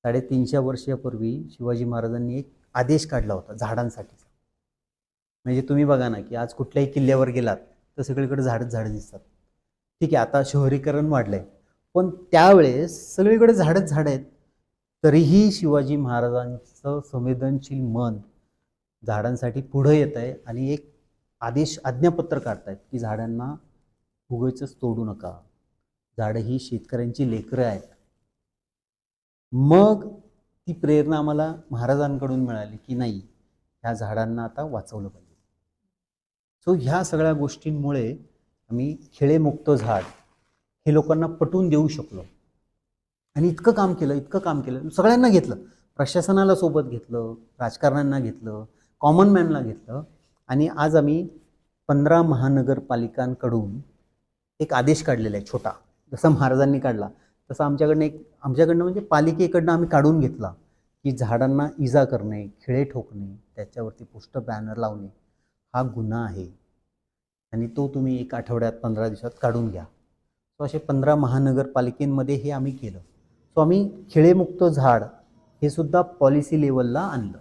350 वर्षापूर्वी शिवाजी महाराजांनी एक आदेश काढला होता झाडांसाठीचा. म्हणजे तुम्ही बघा ना की आज कुठल्याही किल्ल्यावर गेलात तर सगळीकडे झाडच झाडं दिसतात. ठीक आहे, आता शहरीकरण वाढलंय, पण त्यावेळेस सगळीकडे झाडच झाड आहेत. तरीही शिवाजी महाराजांचं संवेदनशील मन झाडांसाठी पुढे येत आहे आणि एक आज्ञापत्र काढतायत की झाडांना उगाचच तोडू नका. झाडं ही शेतकऱ्यांची लेकरं आहेत. मग ती प्रेरणा आम्हाला महाराजांकडून मिळाली की नाही, ह्या झाडांना आता वाचवलं पाहिजे. सो ह्या सगळ्या गोष्टींमुळे आम्ही खेळेमुक्त झाड हे लोकांना पटवून देऊ शकलो. आणि इतकं काम केलं, सगळ्यांना घेतलं, प्रशासनाला सोबत घेतलं, राजकारण्यांना घेतलं, कॉमन मॅनला घेतलं. आणि आज आम्ही 15 महानगरपालिकांकडून एक आदेश काढलेला आहे छोटा. जसा महाराजांनी काढला तसा आमच्याकडनं म्हणजे पालिकेकडनं आम्ही काढून घेतला की झाडांना इजा करणे, खिळे ठोकणे, त्याच्यावरती पोस्टर बॅनर लावणे हा गुन्हा आहे आणि तो तुम्ही 1 आठवड्यात 15 दिवसात काढून घ्या. सो असे 15 महानगरपालिकेमध्ये हे आम्ही केलं. सो आम्ही खेळेमुक्त झाड हे सुद्धा पॉलिसी लेवलला आणलं.